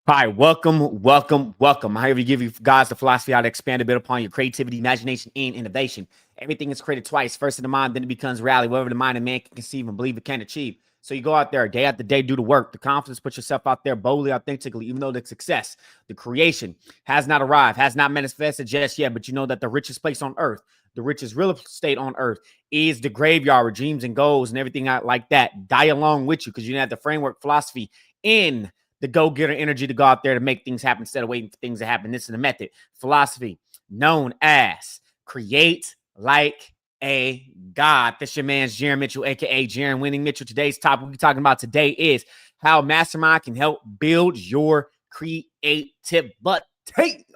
Hi, welcome. I'm here to give you guys the philosophy how to expand a bit upon your creativity, imagination, and innovation. Everything is created twice. First in the mind, then it becomes reality. Whatever the mind of man can conceive and believe it can achieve. So you go out there day after day, do the work, the confidence, put yourself out there boldly, authentically, even though the success, the creation has not arrived, has not manifested just yet. But you know that the richest place on earth, the richest real estate on earth is the graveyard with dreams and goals and everything out like that. Die along with you because you have the framework philosophy in the go-getter energy to go out there to make things happen instead of waiting for things to happen. This is the method philosophy known as create like a god. This your man's Jaron Mitchell, aka Jaron Winning Mitchell. Today's topic we're talking about today is how Mastermind can help build your creativity.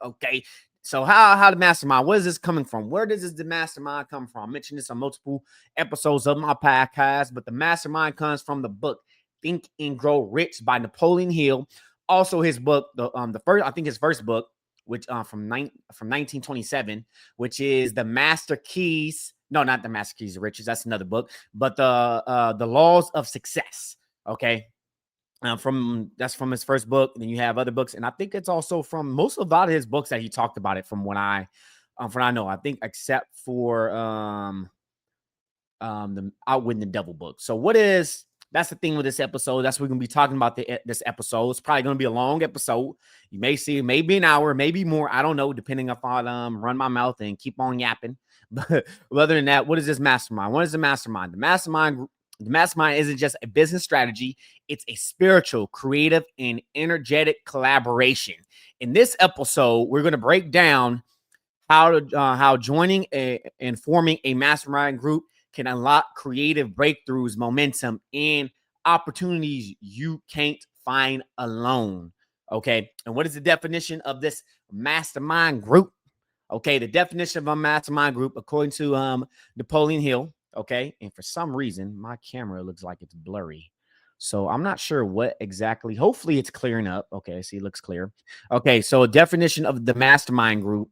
Okay. So how the Mastermind? Where is this coming from? Where does the Mastermind come from? I mentioned this on multiple episodes of my podcast, but the Mastermind comes from the book Think and Grow Rich by Napoleon Hill. Also, his book, the first, I think his first book, which from 1927, which is the Master Keys. No, not the Master Keys of Riches. That's another book, but the Laws of Success. Okay, that's from his first book. And then you have other books, and I think it's also from most of a lot of his books that he talked about it. From what I know, I think except for the Outwitting the Devil book. So that's the thing with this episode. That's what we're going to be talking about this episode. It's probably going to be a long episode. You may see maybe an hour, maybe more. I don't know, depending if I run my mouth and keep on yapping. But other than that, what is this mastermind? What is the mastermind? The mastermind isn't just a business strategy. It's a spiritual, creative, and energetic collaboration. In this episode, we're going to break down how joining and forming a mastermind group can unlock creative breakthroughs, momentum, and opportunities you can't find alone. Okay. And what is the definition of this mastermind group? Okay. The definition of a mastermind group, according to Napoleon Hill. Okay. And for some reason, my camera looks like it's blurry. So I'm not sure what exactly. Hopefully it's clearing up. Okay. See, it looks clear. Okay. So a definition of the mastermind group,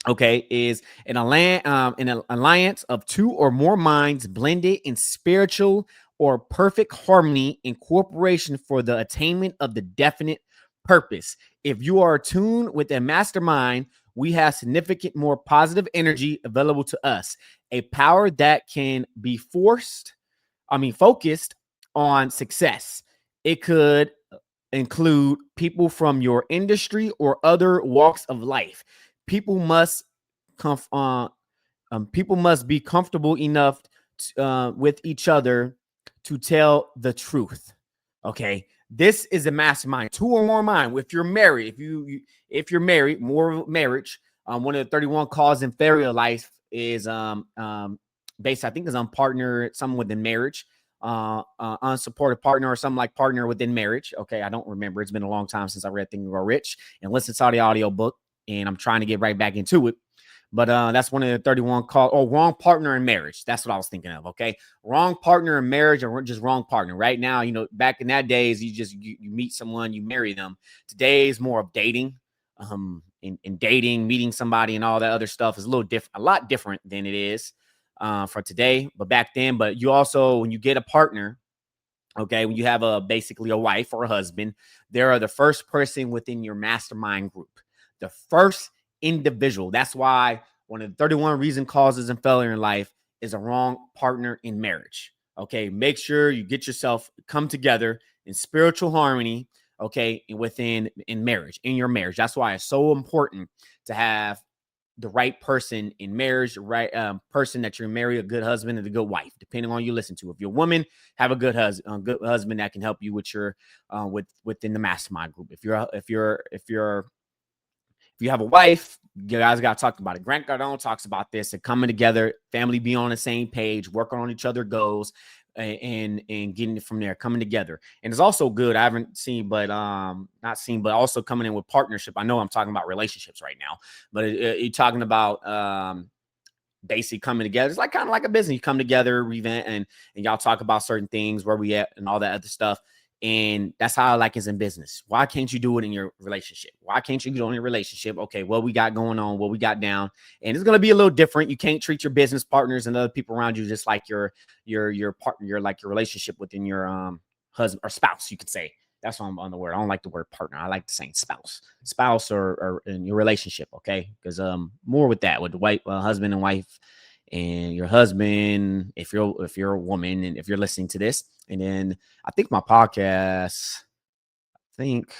okay, is an alliance of two or more minds blended in spiritual or perfect harmony in cooperation for the attainment of the definite purpose. If you are attuned with a mastermind, we have significant more positive energy available to us, a power that can be focused on success. It could include people from your industry or other walks of life. People must people must be comfortable enough with each other to tell the truth. Okay, this is a mastermind, two or more mind. If you're married, if you're married, more marriage. One of the 31 causes in failure life is based, I think, is on partner, something within marriage. Unsupported partner or something like partner within marriage. Okay, I don't remember. It's been a long time since I read Think and Grow Rich and listened to the audio book, and I'm trying to get right back into it. But that's one of the 31 called wrong partner in marriage. That's what I was thinking of. Okay, wrong partner in marriage or just wrong partner. Right now, back in that days, you meet someone, you marry them. Today is more of dating. In dating, meeting somebody, and all that other stuff is a lot different than it is for today. But back then, you also, when you get a partner, okay, when you have basically a wife or a husband, they're the first person within your mastermind group, the first individual. That's why one of the 31 reason causes in failure in life is a wrong partner in marriage. Okay, make sure you get yourself come together in spiritual harmony. Okay, in marriage, in your marriage. That's why it's so important to have the right person in marriage, the right person that you're marry, a good husband and a good wife, depending on you listen to. If you're a woman, have a good husband that can help you with your within the mastermind group. If you have a wife, you guys got to talk about it. Grant Cardone talks about this and coming together, family be on the same page, working on each other goals, and getting it from there, coming together. And it's also good. I haven't seen, but not seen, but also coming in with partnership. I know I'm talking about relationships right now, but you're talking about basically coming together. It's like kind of like a business. You come together, revent, and y'all talk about certain things, where we at, and all that other stuff. And that's how I like is in business. Why can't you do it in your relationship? Why can't you do it in your relationship? Okay, what we got going on, what we got down, and it's gonna be a little different. You can't treat your business partners and other people around you just like your partner, like your relationship within your husband or spouse, you could say. That's what I'm on the word. I don't like the word partner. I like the saying spouse or in your relationship. Okay. Because more with that, with the white husband and wife and your husband, if you're a woman and if you're listening to this. And then I think my podcast, I think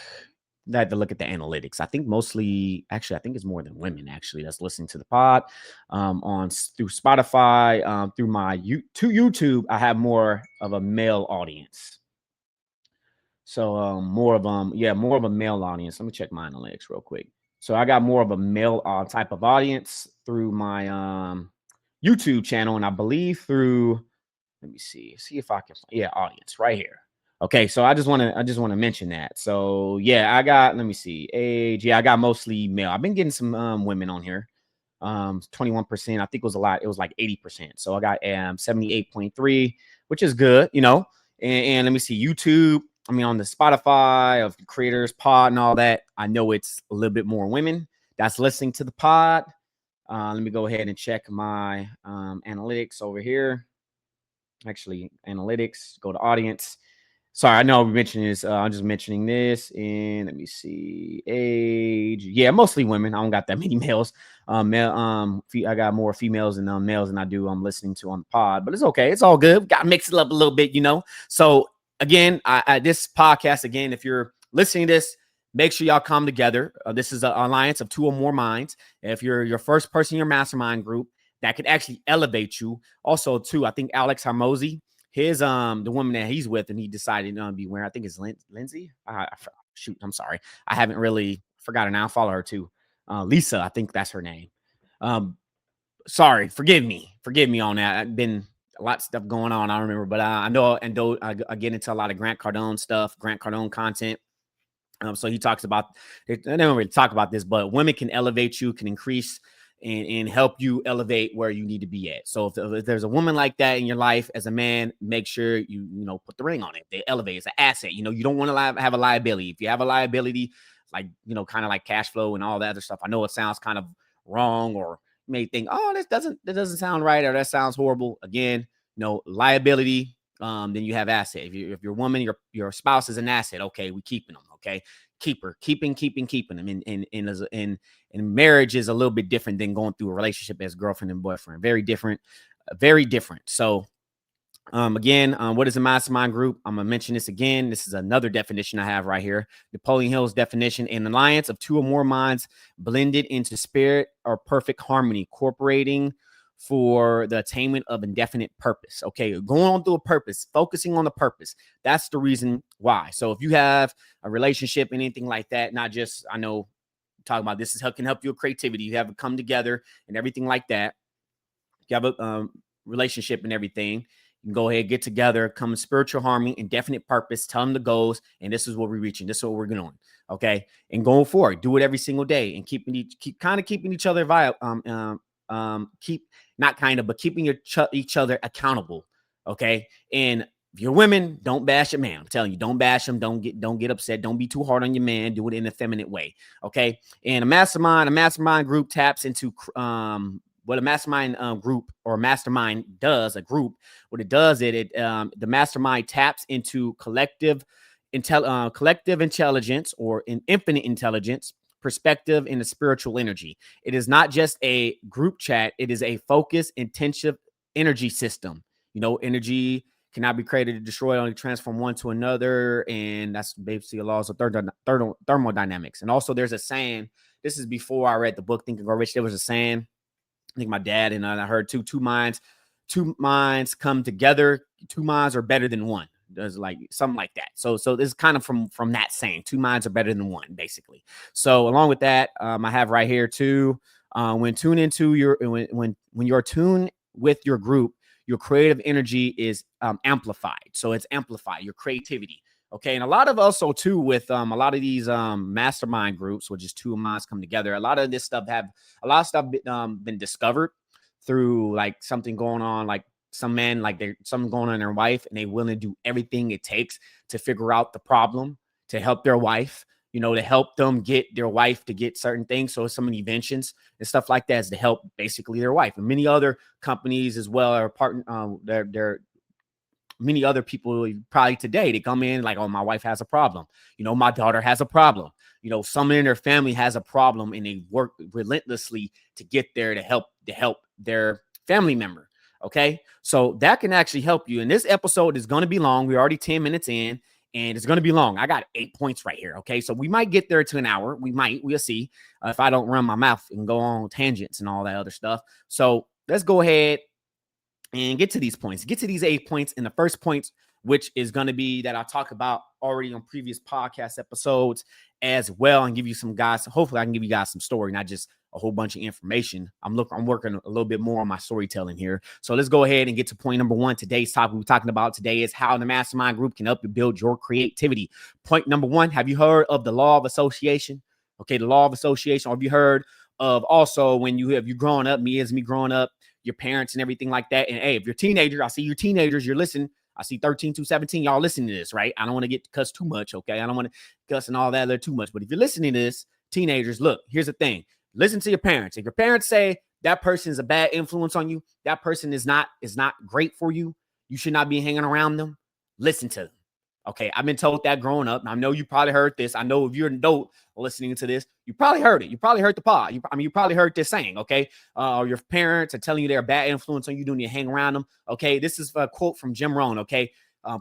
I had to look at the analytics. I think mostly, actually, I think it's more than women actually that's listening to the pod through Spotify, through my to YouTube. I have more of a male audience. So more of a male audience. Let me check my analytics real quick. So I got more of a male type of audience through my YouTube channel, and I believe through, let me see if I can, yeah, audience right here. Okay, so I just want to mention that. So yeah, I got, let me see, age. Yeah, I got mostly male. I've been getting some women on here. 21%. I think it was a lot. It was like 80%. So I got 78.3, which is good, you know. And let me see, YouTube. I mean, on the Spotify of the creators pod and all that, I know it's a little bit more women that's listening to the pod. Let me go ahead and check my analytics over here. Actually, analytics, go to audience. Sorry, I know I'm mentioning this. I'm just mentioning this. And let me see, age. Yeah, mostly women. I don't got that many males. I got more females and males than I do. I'm listening to on the pod, but it's okay. It's all good. Got to mix it up a little bit, you know. So again, this podcast again, if you're listening to this, make sure y'all come together. This is an alliance of two or more minds. If you're your first person in your mastermind group, that could actually elevate you. Also, too, I think Alex Harmozy, his the woman that he's with, and he decided to be wearing, I think it's Lindsay. Shoot, I'm sorry, I haven't really forgotten. I'll follow her too. Lisa, I think that's her name. Sorry, forgive me on that. I've been a lot of stuff going on. I don't remember, but I know, and though I get into a lot of Grant Cardone stuff, Grant Cardone content. So he talks about, I don't really talk about this, but women can elevate you, can increase and help you elevate where you need to be at. So if there's a woman like that in your life as a man, make sure you put the ring on it. They elevate. It's an asset. You don't want to have a liability. If you have a liability, like, kind of like cash flow and all that other stuff, I know it sounds kind of wrong, or you may think, oh, that doesn't sound right, or that sounds horrible. Again, liability. Then you have asset. If your woman, your spouse is an asset, okay, we keeping them. Okay, keeping them. And marriage is a little bit different than going through a relationship as girlfriend and boyfriend. Very different, very different. So again, what is a mastermind group? I'm gonna mention this again. This is another definition I have right here. Napoleon Hill's definition: an alliance of two or more minds blended into spirit or perfect harmony, cooperating for the attainment of indefinite purpose. Okay, going on through a purpose, focusing on the purpose. That's the reason why. So if you have a relationship, anything like that, not just, I know talking about this is can help you with creativity. You have to come together and everything like that. You have a relationship and everything. You can go ahead, get together, come in spiritual harmony, indefinite purpose, tell them the goals, and this is what we're reaching. This is what we're doing. Okay, and going forward, do it every single day, and keeping each other keeping each other accountable. Okay, and if you're women, don't bash your man. I'm telling you, don't bash him. Don't get upset. Don't be too hard on your man. Do it in a feminine way. Okay, and a mastermind group taps into what a mastermind group or mastermind does. A group, what it does, the mastermind taps into collective intelligence, or in infinite intelligence, perspective, and the spiritual energy. It is not just a group chat. It is a focused, intensive energy system. Energy cannot be created or destroyed, only transform one to another. And that's basically the laws of thermodynamics. And also there's a saying, this is before I read the book, Think and Grow Rich. There was a saying, I think my dad and I heard two minds come together. Two minds are better than one. There's like something like that. So this is kind of from that saying, two minds are better than one, basically. So along with that, I have right here too, when you're tuned with your group, your creative energy is amplified. So it's amplified, your creativity. Okay. And a lot of also too, with a lot of these mastermind groups, which is two minds come together, a lot of this stuff been discovered through like something going on, like some men, like there's something going on in their wife, and they willing to do everything it takes to figure out the problem, to help their wife, to help them get their wife to get certain things. So some inventions and stuff like that is to help basically their wife. And many other companies as well are they're many other people probably today, they come in like, oh, my wife has a problem. My daughter has a problem. Someone in their family has a problem, and they work relentlessly to get there to help their family member. Okay. So that can actually help you. And this episode is going to be long. We're already 10 minutes in, and it's going to be long. I got 8 points right here. Okay. So we might get there to an hour. We'll see if I don't run my mouth and go on tangents and all that other stuff. So let's go ahead and get to these points, get to these 8 points. And the first point, which is going to be that I talked about already on previous podcast episodes as well, and give you some guys. Hopefully I can give you guys some story, not just a whole bunch of information. I'm working a little bit more on my storytelling here. So let's go ahead and get to point number one. Today's topic we're talking about today is how the mastermind group can help you build your creativity. Point number one, have you heard of the law of association? Okay, the law of association. Or have you heard of also when you growing up, me growing up, your parents and everything like that? And hey, if you're teenagers, I see you teenagers, you're listening. I see 13 to 17, y'all listening to this, right? I don't want to get cussed too much, okay? I don't want to cuss and all that there too much. But if you're listening to this, teenagers, look, here's the thing. Listen to your parents. If your parents say that person is a bad influence on you, that person is not great for you, you should not be hanging around them, listen to them. Okay, I've been told that growing up. I know you probably heard this. I know if you're an adult listening to this, you probably heard it. You probably heard the pod. You probably heard this saying, okay? Or your parents are telling you they're a bad influence on you, don't need to hang around them. Okay, this is a quote from Jaron, okay?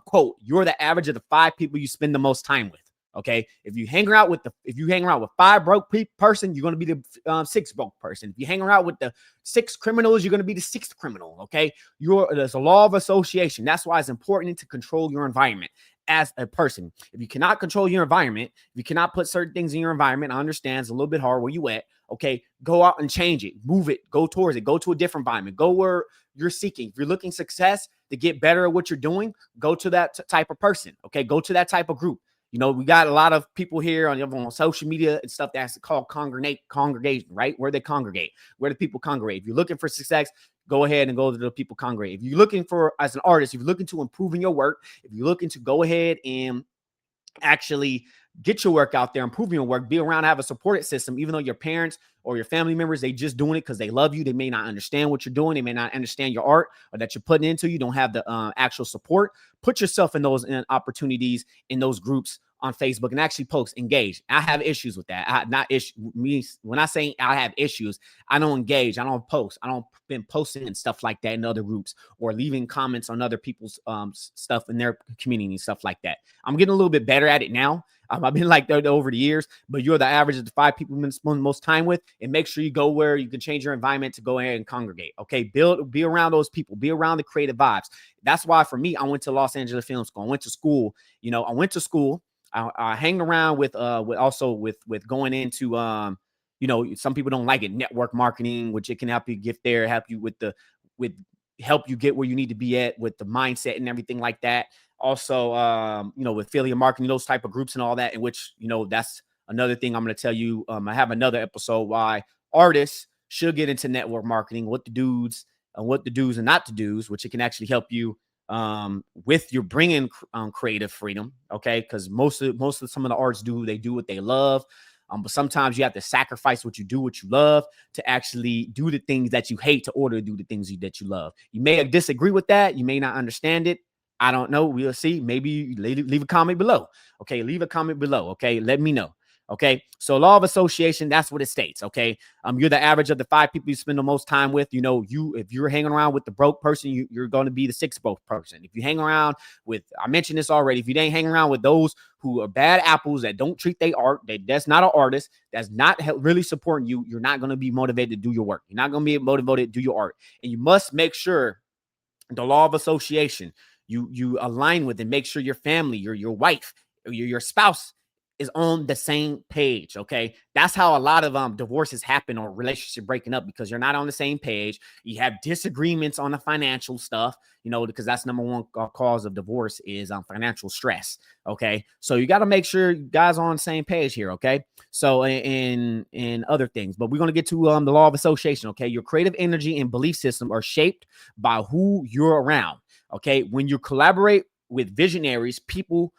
Quote, you're the average of the 5 people you spend the most time with. Okay, if you hang around with 5 broke person, you're going to be the 6th broke person. If you hang around with the 6 criminals, you're going to be the 6th criminal. Okay, there's a law of association. That's why it's important to control your environment as a person. If you cannot control your environment, if you cannot put certain things in your environment, I understand it's a little bit hard where you at. Okay, go out and change it, move it, go towards it, go to a different environment, go where you're seeking. If you're looking success to get better at what you're doing, go to that type of person. Okay, go to that type of group. We got a lot of people here on social media and stuff that's called congregation, right? Where they congregate, where the people congregate. If you're looking for success, go ahead and go to the people congregate. If you're looking for, as an artist, if you're looking to improve in your work, if you're looking to go ahead and actually get your work out there, improving your work, be around, have a supported system, even though your parents or your family members, they just doing it because they love you. They may not understand what you're doing. They may not understand your art or that you're putting into. You don't have the actual support. Put yourself in those opportunities in those groups on Facebook and actually post, engage. I have issues with that. When I say I have issues, I don't engage. I don't post. I don't been posting and stuff like that in other groups or leaving comments on other people's stuff in their community and stuff like that. I'm getting a little bit better at it now. I've been like that over the years, but you're the average of the 5 people you've been spending most time with, and make sure you go where you can change your environment to go ahead and congregate. Okay, be around those people, be around the creative vibes. That's why for me, I went to Los Angeles Film School. I went to school. I went to school. I hang around with going into some people don't like it, network marketing, which it can help you get there, help you help you get where you need to be at with the mindset and everything like that. Also, with affiliate marketing, those type of groups and all that, in which, that's another thing I'm going to tell you. I have another episode why artists should get into network marketing, what the do's and not the do's, which it can actually help you with your bringing creative freedom. Okay, because most of some of the artists they do what they love. But sometimes you have to sacrifice what you love to actually do the things that you hate to order to do the things that you love. You may disagree with that. You may not understand it. I don't know. We'll see. Maybe leave a comment below. Okay, leave a comment below. Okay, let me know. Okay, so law of association, that's what it states. Okay, you're the average of the 5 people you spend the most time with. If you're hanging around with the broke person, you're going to be the 6th broke person. If you hang around with, I mentioned this already, if you ain't hanging around with those who are bad apples that don't treat their art, that's not an artist, that's not really supporting you, you're not going to be motivated to do your work. You're not going to be motivated to do your art, and you must make sure the law of association you align with, and make sure your family, your wife, your spouse is on the same page. Okay, that's how a lot of divorces happen or relationship breaking up, because you're not on the same page. You have disagreements on the financial stuff, because that's number one cause of divorce is financial stress. Okay, so you got to make sure you guys are on the same page here. Okay, so in other things, but we're going to get to the law of association. Okay, your creative energy and belief system are shaped by who you're around. Okay, when you collaborate with visionary people,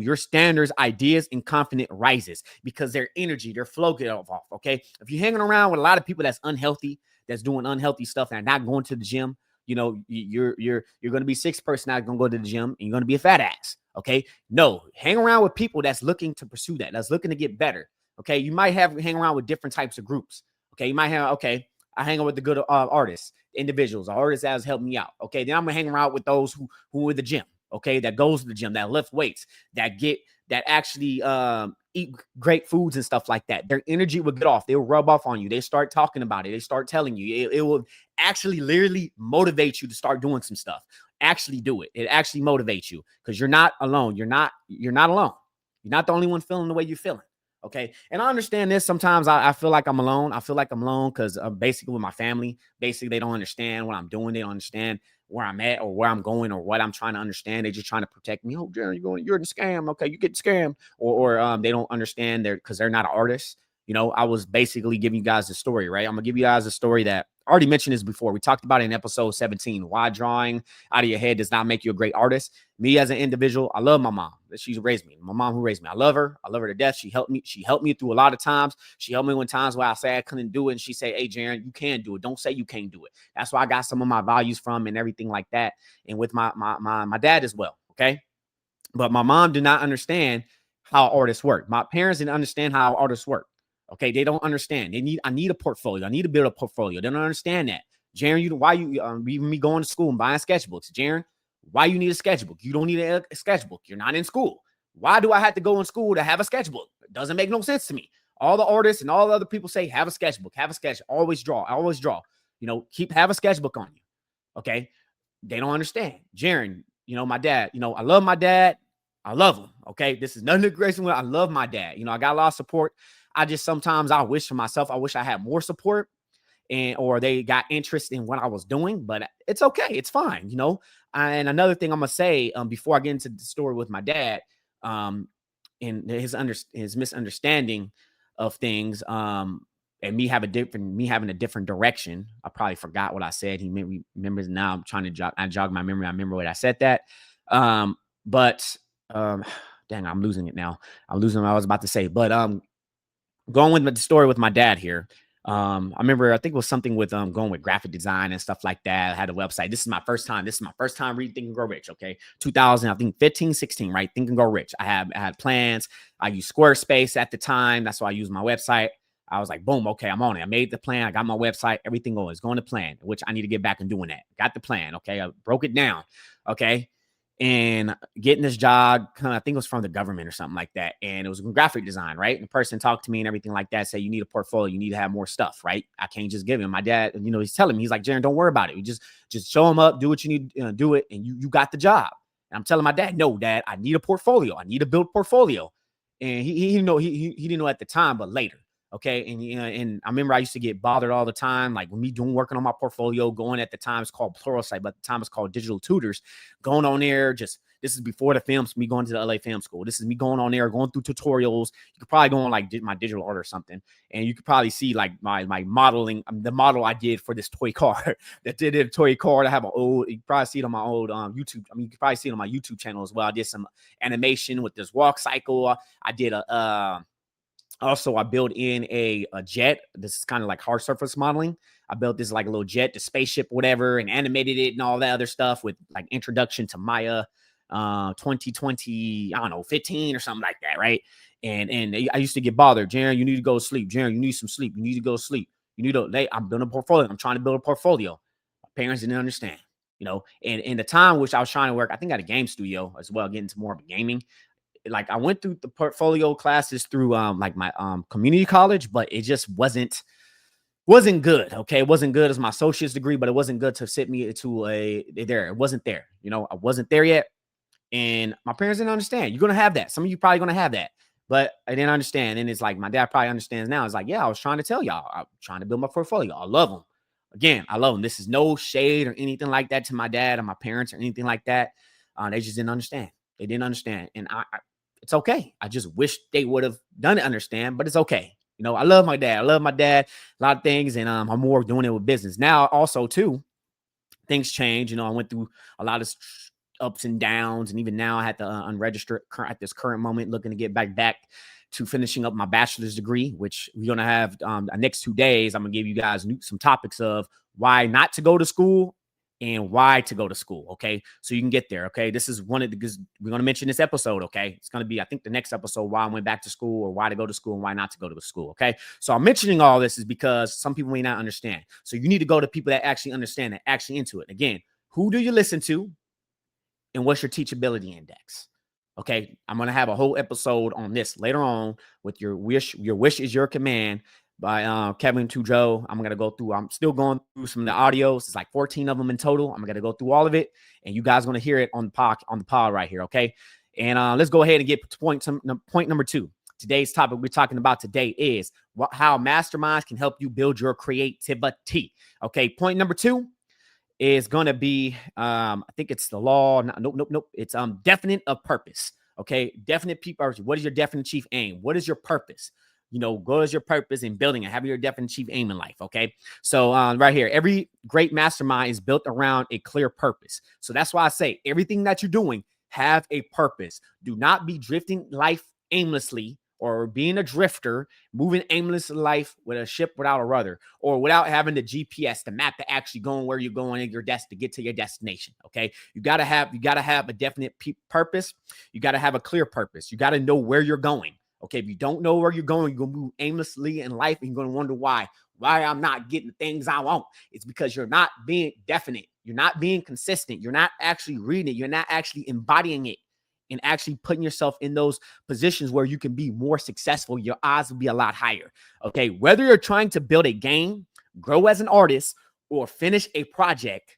your standards, ideas, and confidence rises because their energy, their flow get off. Okay, if you're hanging around with a lot of people that's unhealthy, that's doing unhealthy stuff and not going to the gym, you're going to be 6th person that's going to go to the gym and you're going to be a fat ass. Okay. No, hang around with people that's looking to pursue that, that's looking to get better. Okay. You might hang around with different types of groups. Okay. You might have, okay, I hang out with the good artists, individuals, artists that has helped me out. Okay. Then I'm going to hang around with those who are in the gym. Okay. That goes to the gym, that lift weights, that actually eat great foods and stuff like that. Their energy will get off. They'll rub off on you. They start talking about it. They start telling you. It will actually literally motivate you to start doing some stuff. Actually do it. It actually motivates you because you're not alone. You're not alone. You're not the only one feeling the way you're feeling. Okay. And I understand this. Sometimes I feel like I'm alone. I feel like I'm alone because basically with my family, basically they don't understand what I'm doing. They don't understand where I'm at or where I'm going or what I'm trying to understand. They're just trying to protect me. Oh, Jaron, you're in the scam. Okay. You get scammed or they don't understand because they're not an artist. I was basically giving you guys the story, right? I'm going to give you guys a story that I already mentioned this before. We talked about it in episode 17. Why drawing out of your head does not make you a great artist. Me as an individual, I love my mom. She's raised me. My mom who raised me. I love her. I love her to death. She helped me. She helped me through a lot of times. She helped me when times where I say I couldn't do it. And she said, hey, Jaron, you can do it. Don't say you can't do it. That's where I got some of my values from and everything like that. And with my dad as well. Okay. But my mom did not understand how artists work. My parents didn't understand how artists work. Okay, they don't understand. I need a portfolio. I need to build a portfolio. They don't understand that. Jaron, why you even me going to school and buying sketchbooks? Jaron, why you need a sketchbook? You don't need a sketchbook. You're not in school. Why do I have to go in school to have a sketchbook? It doesn't make no sense to me. All the artists and all the other people say, have a sketchbook, have a sketch, always draw, always draw. Have a sketchbook on you. Okay. They don't understand. Jaron, my dad, I love my dad. I love him. Okay. This is nothing against him. I love my dad. I got a lot of support. I just sometimes I wish for myself, I wish I had more support or they got interest in what I was doing, but it's okay. It's fine. And another thing I'm going to say before I get into the story with my dad and his misunderstanding of things and me having a different direction. I probably forgot what I said. He remembers now. I'm trying to jog my memory. I remember what I said that. But dang, I'm losing it now. I'm losing what I was about to say, but going with the story with my dad here. I remember, I think it was something with going with graphic design and stuff like that. I had a website. This is my first time reading Think and Grow Rich. Okay. 2000, I think 15, 16, right? Think and Grow Rich. I had plans. I used Squarespace at the time. That's why I used my website. I was like, boom, okay, I'm on it. I made the plan. I got my website. Everything going. It's going to plan, which I need to get back and doing that. Got the plan. Okay. I broke it down. Okay. And getting this job, I think it was from the government or something like that. And it was graphic design, right? And the person talked to me and everything like that, say, you need a portfolio. You need to have more stuff, right? I can't just give him. My dad, he's telling me, he's like, Jaron, don't worry about it. You just show him up, do what you need to do it. And you got the job. And I'm telling my dad, no, Dad, I need a portfolio. I need to build portfolio. And he didn't know at the time, but later. Okay. And I remember I used to get bothered all the time, like when me working on my portfolio, going at the time, it's called Pluralsight, but at the time it's called Digital Tutors, going on there. This is before the films, me going to the LA Film School. This is me going on there, going through tutorials. You could probably go on like my digital art or something. And you could probably see like my modeling, the model I did for this toy car that did a toy car. I have you can probably see it on my old YouTube. You can probably see it on my YouTube channel as well. I did some animation with this walk cycle. I did also, I built in a jet. This is kind of like hard surface modeling. I built this like a little jet, the spaceship, whatever, and animated it and all that other stuff with like introduction to Maya 2020, I don't know, 15 or something like that, right? And I used to get bothered. Jaron, you need to go to sleep. Jaron, you need some sleep. You need to go to sleep. I'm building a portfolio. I'm trying to build a portfolio. My parents didn't understand, and in the time which I was trying to work, I think at a game studio as well, getting into more of a gaming. Like I went through the portfolio classes through like my community college, but it just wasn't good. Okay. It wasn't good as my associate's degree, but it wasn't good to sit me to there. It wasn't there. I wasn't there yet. And my parents didn't understand. You're going to have that. Some of you probably going to have that, but I didn't understand. And it's like, my dad probably understands now. It's like, yeah, I was trying to tell y'all, I'm trying to build my portfolio. I love them. Again, I love them. This is no shade or anything like that to my dad or my parents or anything like that. They just didn't understand. They didn't understand. And it's okay. I just wish they would have done it, understand, but it's okay. I love my dad. A lot of things. And I'm more doing it with business. Now, also, too, things change. I went through a lot of ups and downs. And even now I had to unregister at this current moment, looking to get back to finishing up my bachelor's degree, which we're going to have the next 2 days. I'm going to give you guys some topics of why not to go to school and why to go to school. Okay. So you can get there. Okay. This is one of the, because we're going to mention this episode. Okay. It's going to be, I think, the next episode, why I went back to school, or why to go to school and why not to go to school. Okay. So I'm mentioning all this is because some people may not understand. So you need to go to people that actually understand, that actually into it. Again, who do you listen to and what's your teachability index? Okay. I'm going to have a whole episode on this later on with your wish is your command by Kevin Tujo. I'm going to go through, I'm still going through some of the audios. It's like 14 of them in total. I'm going to go through all of it, and you guys are going to hear it on the pod right here. Okay. And let's go ahead and get to point number 2. Today's topic we're talking about today is how masterminds can help you build your creativity. Okay. Point number 2 is going to be, I think it's the law. Nope. It's definite of purpose. Okay. Definite people. What is your definite chief aim? What is your purpose? What is your purpose in building and having your definite chief aim in life? Okay. So right here, every great mastermind is built around a clear purpose. So that's why I say everything that you're doing, have a purpose. Do not be drifting life aimlessly, or being a drifter, moving aimless life with a ship without a rudder, or without having the GPS, the map to actually going where you're going in your desk to get to your destination. Okay. You got to have a definite purpose. You got to have a clear purpose. You got to know where you're going. Okay. If you don't know where you're going, you're going to move aimlessly in life, and you're going to wonder why I'm not getting the things I want. It's because you're not being definite. You're not being consistent. You're not actually reading it. You're not actually embodying it and actually putting yourself in those positions where you can be more successful. Your odds will be a lot higher. Okay. Whether you're trying to build a game, grow as an artist, or finish a project,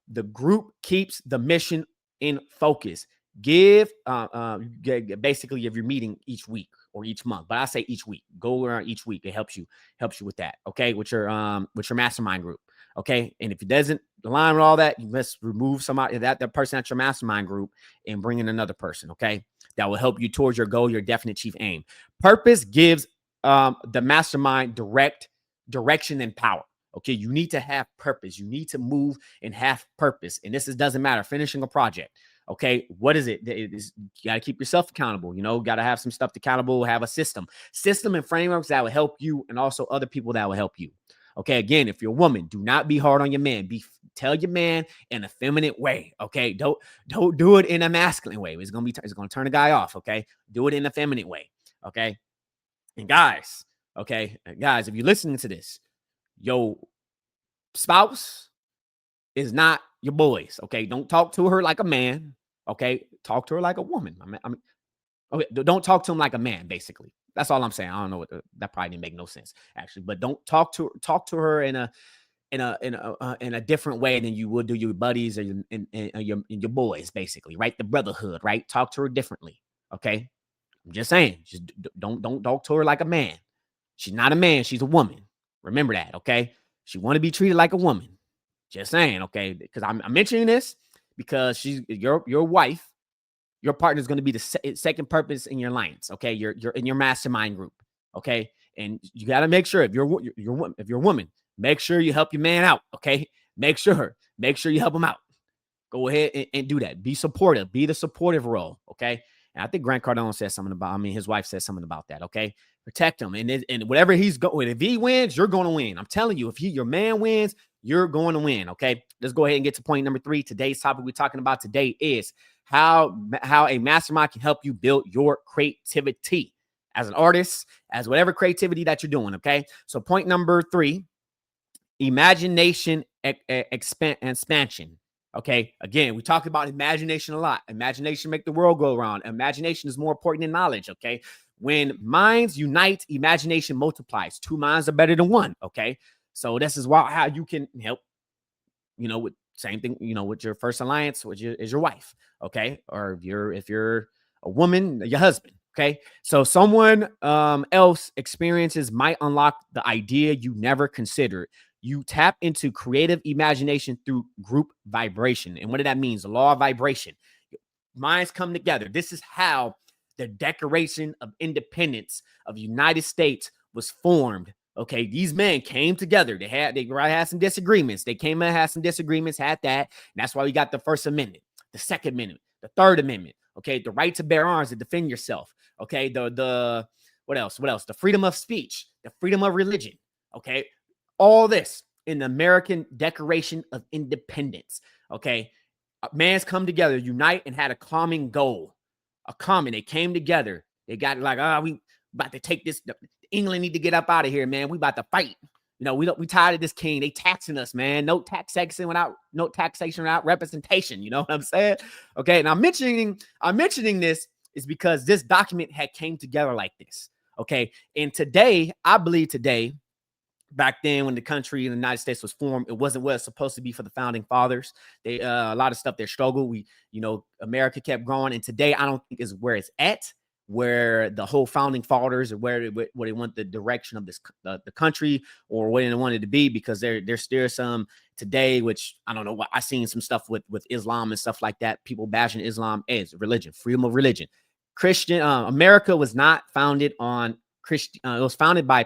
the group keeps the mission in focus. Basically, if you're meeting each week or each month, but I say each week, go around each week. It helps you with that. Okay. With your mastermind group. Okay. And if it doesn't align with all that, you must remove somebody that person at your mastermind group and bring in another person. Okay. That will help you towards your goal, your definite chief aim. Purpose gives the mastermind direction and power. Okay. You need to have purpose. You need to move and have purpose. And doesn't matter. Finishing a project. Okay. What is it? You got to keep yourself accountable. Got to have some stuff accountable, have a system and frameworks that will help you, and also other people that will help you. Okay. Again, if you're a woman, do not be hard on your man. Tell your man in a feminine way. Okay. Don't do it in a masculine way. It's going to turn a guy off. Okay. Do it in a feminine way. Okay. And guys, if you're listening to this, your spouse is not your boys. Okay. Don't talk to her like a man. Okay. Talk to her like a woman. Okay. Don't talk to him like a man, basically. That's all I'm saying. I don't know that probably didn't make no sense, actually, but don't talk to her in a different way than you would do your buddies or your boys, basically, right? The brotherhood, right? Talk to her differently. Okay. I'm just saying, just don't talk to her like a man. She's not a man. She's a woman. Remember that. Okay. She want to be treated like a woman. Just saying. Okay. Because I'm mentioning this because she's your wife. Your partner is going to be the second purpose in your alliance. Okay. You're in your mastermind group. Okay. And you got to make sure if you're a woman, make sure you help your man out. Okay. Make sure you help him out. Go ahead and do that. Be supportive. Be the supportive role. Okay. And I think Grant Cardone said something about, his wife said something about that. Okay. Protect him. And whatever he's going, if he wins, you're going to win. I'm telling you, if your man wins, you're going to win. Okay. Let's go ahead and get to point number 3. Today's topic we're talking about today is how a mastermind can help you build your creativity as an artist, as whatever creativity that you're doing. Okay. So point number 3, imagination expansion. Okay. Again, we talk about imagination a lot. Imagination make the world go around. Imagination is more important than knowledge. Okay. When minds unite, imagination multiplies. 2 minds are better than 1. Okay. So this is how you can help, with same thing, with your first alliance, which is your wife. Okay. Or if you're a woman, your husband. Okay. So someone else experiences might unlock the idea you never considered. You tap into creative imagination through group vibration. And what did that mean? The law of vibration. Minds come together. This is how the Declaration of Independence of the United States was formed. Okay, these men came together. They had some disagreements. They came and had some disagreements, had that. And that's why we got the First Amendment, the Second Amendment, the Third Amendment. Okay, the right to bear arms to defend yourself. Okay, the what else? The freedom of speech, the freedom of religion. Okay, all this in the American Declaration of Independence. Okay. Man's come together, unite, and had a common goal. They came together. They got like, we about to take this. England need to get up out of here, man. We about to fight. We tired of this king. They taxing us, man. No taxation without representation. You know what I'm saying? Okay. And I'm mentioning this is because this document had came together like this. Okay. And today, I believe today, back then when the country in the United States was formed, it wasn't what it's supposed to be for the founding fathers. They a lot of stuff they struggled. America kept growing, and today I don't think is where it's at, where the whole founding fathers or where they want the direction of this the country or what they wanted to be, because there's still some today, which I don't know what I seen some stuff with Islam and stuff like that. People bashing Islam as religion, freedom of religion. Christian America was not founded on Christian. It was founded by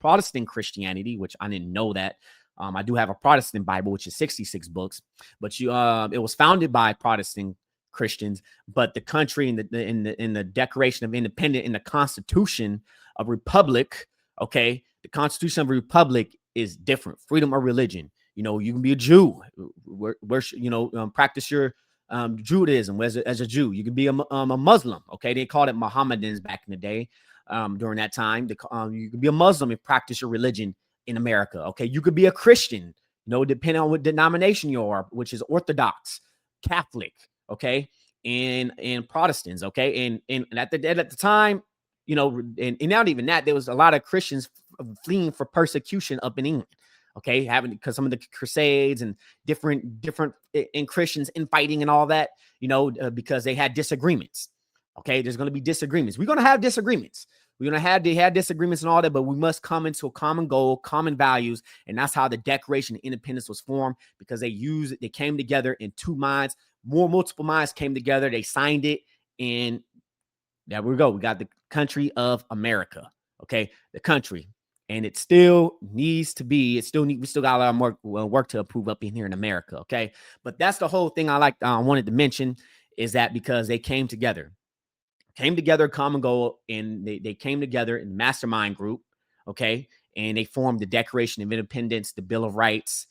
Protestant Christianity, which I didn't know that. I do have a Protestant Bible, which is 66 books, but it was founded by Protestant Christians. But the country in the Declaration of Independence, in the Constitution of Republic, okay, the Constitution of Republic is different. Freedom of religion. You can be a Jew, practice your Judaism as a Jew. You can be a Muslim. Okay, they called it Mohammedans back in the day. During that time, you could be a Muslim and practice your religion in America. Okay, you could be a Christian, depending on what denomination you are, which is Orthodox, Catholic, okay, and Protestants, okay, and at the time, and not even that, there was a lot of Christians fleeing for persecution up in England. Okay, because some of the Crusades and different in Christians infighting and all that, because they had disagreements. Okay, there's going to be disagreements. We're going to have disagreements. They had disagreements and all that, but we must come into a common goal, common values, and that's how the Declaration of Independence was formed, because they came together in two minds. Multiple minds came together. They signed it, and there we go. We got the country of America. Okay, the country. And it still needs to be, we still got a lot of more work to approve up in here in America. Okay. But that's the whole thing I wanted to mention, is that because they came together, common goal, and they came together in the Mastermind group. Okay. And they formed the Declaration of Independence, the Bill of Rights,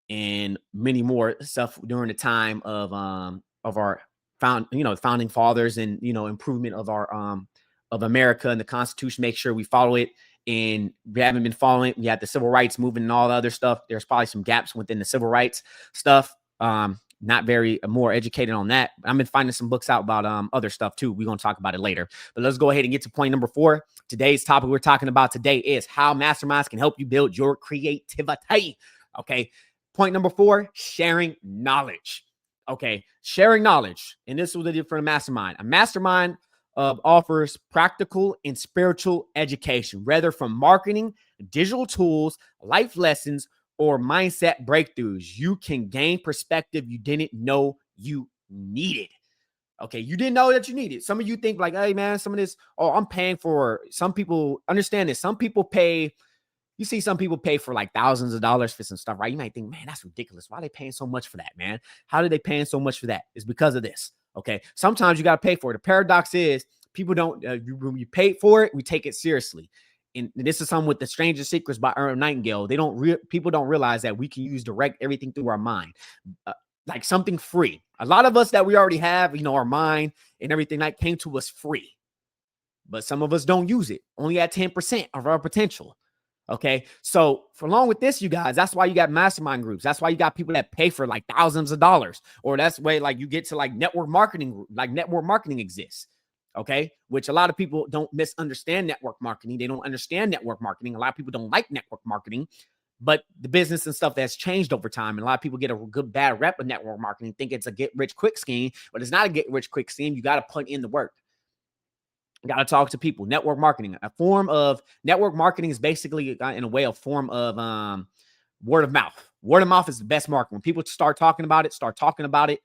and many more stuff during the time of our founding fathers, and, improvement of our, of America and the Constitution, make sure we follow it. And we haven't been following it. We had the civil rights movement and all the other stuff. There's probably some gaps within the civil rights stuff. Not very more educated on that. I've been finding some books out about other stuff too. We're going to talk about it later. But let's go ahead and get to point number 4. Today's topic we're talking about today is how masterminds can help you build your creativity. Okay. Point number 4, sharing knowledge. Okay. Sharing knowledge. And this was for a mastermind. A mastermind offers practical and spiritual education, whether from marketing, digital tools, life lessons, or mindset breakthroughs. You can gain perspective you didn't know you needed. Okay, you didn't know that you needed. Some of you think like, hey man, some of this, I'm paying for. Some people understand this. Some people pay. You see some people pay for like thousands of dollars for some stuff, right? You might think, man, that's ridiculous. Why are they paying so much for that, man? How are they paying so much for that? It's because of this. Okay, sometimes you got to pay for it. The paradox is people don't, when you pay for it, we take it seriously. And this is something with The Stranger Secrets by Earl Nightingale. People don't realize that we can direct everything through our mind, like something free. A lot of us that we already have, our mind and everything that came to us free, but some of us don't use it, only at 10% of our potential. Okay. So along with this, you guys, that's why you got mastermind groups. That's why you got people that pay for like thousands of dollars, or that's way like you get to like network marketing, exists. Okay. Which a lot of people don't misunderstand network marketing. They don't understand network marketing. A lot of people don't like network marketing, but the business and stuff that's changed over time. And a lot of people get a bad rep of network marketing, think it's a get rich quick scheme, but it's not a get rich quick scheme. You got to put in the work. You got to talk to people. Network marketing, a form of network marketing, is basically in a way a form of word of mouth. Word of mouth is the best marketing. When people start talking about it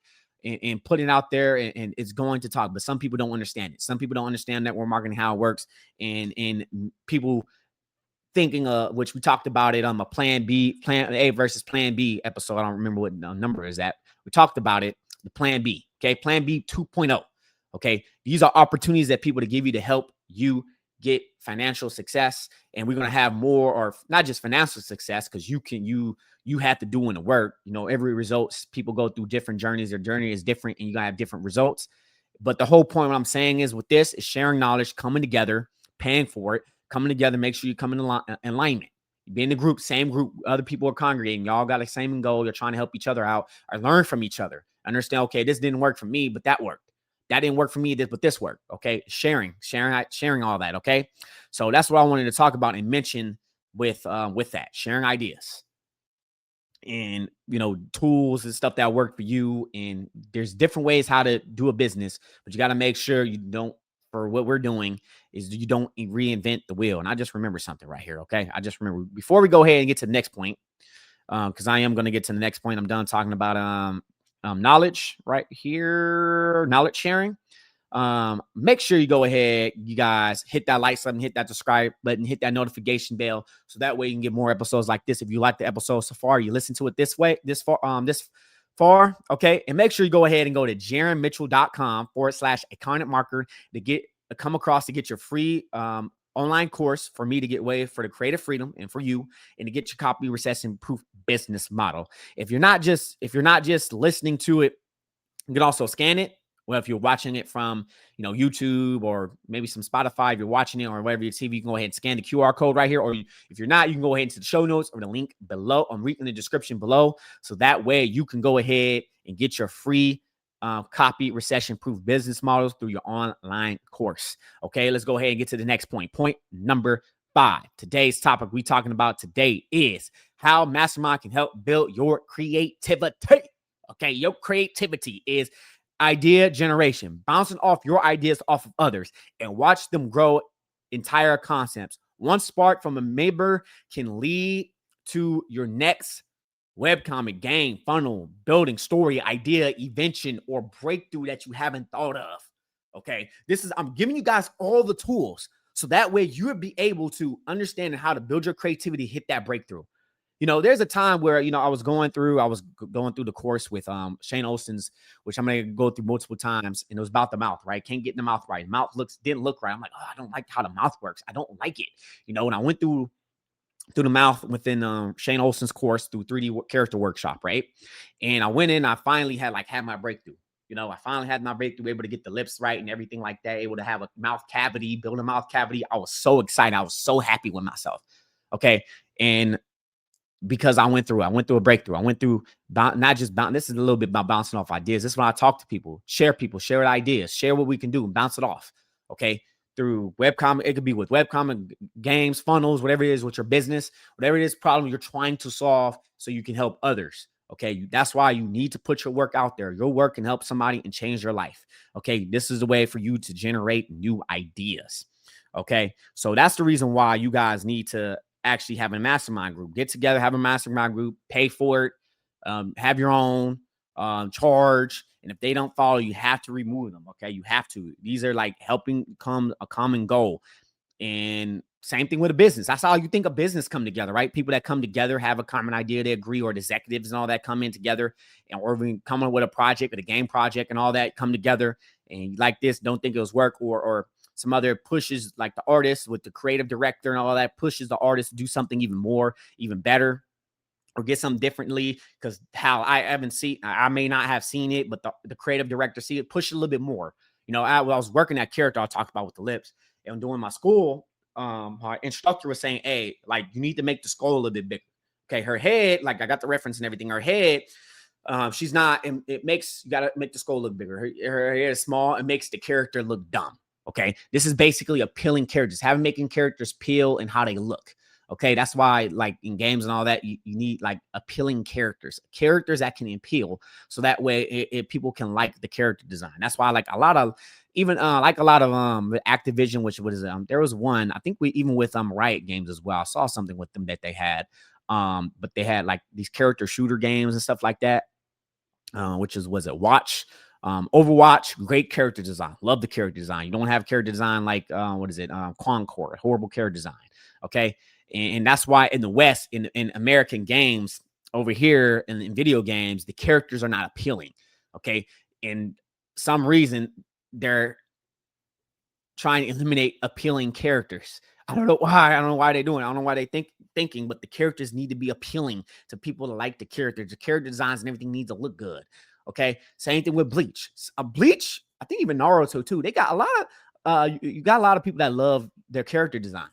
and putting it out there, and it's going to talk. But some people don't understand it. Some people don't understand network marketing, how it works, and people thinking which we talked about it on a plan A versus plan B episode. I don't remember what number is that. We talked about it, the plan B. Okay, plan B 2.0. Okay, these are opportunities that people to give you to help you get financial success, and we're going to have more, or not just financial success, because you have to do in the work. Every results, people go through different journeys. Their journey is different, and you gotta have different results. But the whole point, what I'm saying is, with this, is sharing knowledge, coming together, paying for it, coming together. Make sure you come in alignment. Be in the group, same group, other people are congregating. Y'all got the same goal. You're trying to help each other out, or learn from each other. Understand, okay, this didn't work for me, but that worked. That didn't work for me, but this worked. Okay, sharing all that. Okay, so that's what I wanted to talk about and mention with that, sharing ideas and tools and stuff that work for you. And there's different ways how to do a business, but you got to make sure you don't, for what we're doing, is you don't reinvent the wheel. And I just remember something right here. Okay, I just remember, before we go ahead and get to the next point, because I am going to get to the next point. I'm done talking about knowledge right here, knowledge sharing. Make sure you go ahead, you guys, hit that like button, hit that subscribe button, hit that notification bell, so that way you can get more episodes like this. If you like the episode so far, you listen to it this far, okay? And make sure you go ahead and go to jaronmitchell.com/iconic marker to come across to get your free online course for me to get way for the creative freedom and for you, and to get your copy recession proof business model. If you're not just listening to it, you can also scan it. Well, if you're watching it from, YouTube, or maybe some Spotify, if you're watching it, or whatever your TV, you can go ahead and scan the QR code right here. Or if you're not, you can go ahead into the show notes or the link below. I'm reading the description below. So that way you can go ahead and get your free copy recession-proof business models through your online course. Okay, let's go ahead and get to the next point. Point number 5. Today's topic we're talking about today is how Mastermind can help build your creativity. Okay, your creativity is idea generation, bouncing off your ideas off of others and watch them grow entire concepts. One spark from a member can lead to your next webcomic, game, funnel, building, story, idea, invention, or breakthrough that you haven't thought of. Okay, I'm giving you guys all the tools, so that way you'll be able to understand how to build your creativity, hit that breakthrough. There's a time where, I was going through the course with Shane Olson's, which I'm going to go through multiple times. And it was about the mouth, right? Can't get in the mouth right. Mouth didn't look right. I'm like, oh, I don't like how the mouth works. I don't like it. And I went through the mouth within Shane Olson's course through 3D character workshop, right? And I went in, I finally had my breakthrough. I finally had my breakthrough, able to get the lips right and everything like that, able to have a mouth cavity, build a mouth cavity. I was so excited. I was so happy with myself. Okay. And because I went through a breakthrough. I went through not just bounce. This is a little bit about bouncing off ideas. This is when I talk to people, share ideas, share what we can do and bounce it off. Okay. Through webcomic, it could be with webcomic, games, funnels, whatever it is with your business, whatever it is problem you're trying to solve so you can help others. Okay. That's why you need to put your work out there. Your work can help somebody and change your life. Okay. This is the way for you to generate new ideas. Okay. So that's the reason why you guys need to actually have a mastermind group. Get together, have a mastermind group, pay for it, have your own charge. And if they don't follow, you have to remove them. Okay. You have to. These are like helping come a common goal. And same thing with a business. That's how you think a business come together, right? People that come together have a common idea, they agree, or the executives and all that come in together, and or we come up with a project, with a game project and all that come together. And like this, don't think it was work, or some other pushes, like the artist with the creative director and all that, pushes the artist to do something even more, even better, or get something differently. Because how I may not have seen it, but the creative director see it, push it a little bit more. I was working that character I talked about with the lips, and doing my school, our instructor was saying, hey, like, you need to make the skull a little bit bigger. Okay, her head, like, I got the reference and everything. Her head, she's not, and you gotta make the skull look bigger. Her head is small. It makes the character look dumb. Okay, this is basically appealing characters, making characters peel and how they look. Okay, that's why, like, in games and all that, you need like appealing characters that can appeal, so that way people can like the character design. That's why, like, a lot of Activision, which was there was one, I think, we even with Riot Games as well. I saw something with them that they had, but they had like these character shooter games and stuff like that, which was it Watch. Overwatch, great character design. Love the character design. You don't have character design like Concord, horrible character design. Okay. And that's why in the West, in American games over here in video games, the characters are not appealing. Okay. And some reason they're trying to eliminate appealing characters. I don't know why. I don't know why they're doing it. I don't know why they thinking, but the characters need to be appealing to people to like the characters. The character designs and everything needs to look good. Okay. Same thing with Bleach. Bleach, I think even Naruto too. They got a lot of you got a lot of people that love their character design.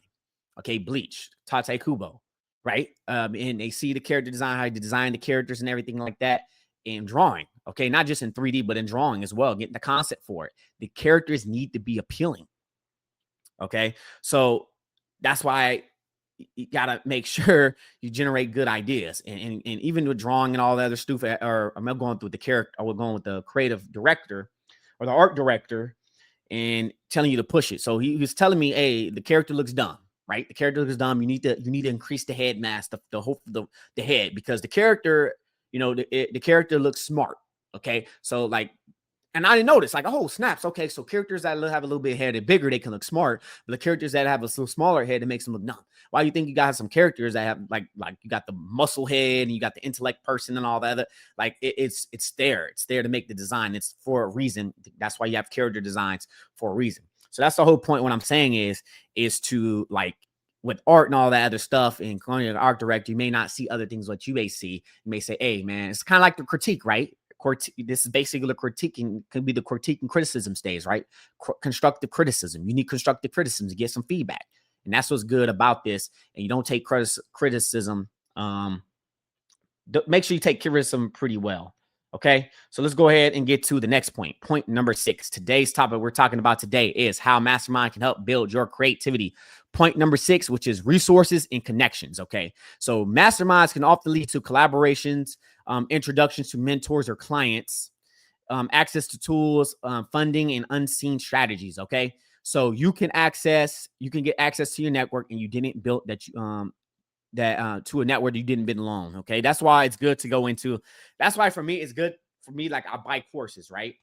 Okay, Bleach, Tate Kubo, right? And they see the character design, how they design the characters and everything like that in drawing. Okay, not just in 3D, but in drawing as well, getting the concept for it. The characters need to be appealing. Okay, so that's why you gotta make sure you generate good ideas, and even with drawing and all the other stuff. Or I'm not going through the character, or we're going with the creative director or the art director, and telling you to push it. So he was telling me, hey, the character looks dumb, right? The character looks dumb. You need to increase the head mass, the head, because the character, the character looks smart. Okay, so like, and I didn't notice, like, oh, snaps. Okay, so characters that have a little bit head and bigger, they can look smart. But the characters that have a little smaller head, it makes them look dumb. Why do you think you got some characters that have like you got the muscle head and you got the intellect person and all that other? Like it's there. It's there to make the design. It's for a reason. That's why you have character designs for a reason. So that's the whole point. What I'm saying is to, like, with art and all that other stuff, and calling an art director, you may not see other things what you may see. You may say, hey, man, it's kind of like the critique, right? This is basically the critiquing, could be the critique and criticism stage, right? Constructive criticism. You need constructive criticism to get some feedback. And that's what's good about this. And you don't take criticism. Make sure you take criticism pretty well. Okay. So let's go ahead and get to the next point. Point number 6. Today's topic we're talking about today is how Mastermind can help build your creativity. Point number 6, which is resources and connections. Okay. So masterminds can often lead to collaborations, introductions to mentors or clients, access to tools, funding, and unseen strategies. Okay. So you can get access to your network, and you didn't build that, to a network you didn't belong. Okay. That's why it's good to go into. That's why for me, it's good for me. Like, I buy courses, right?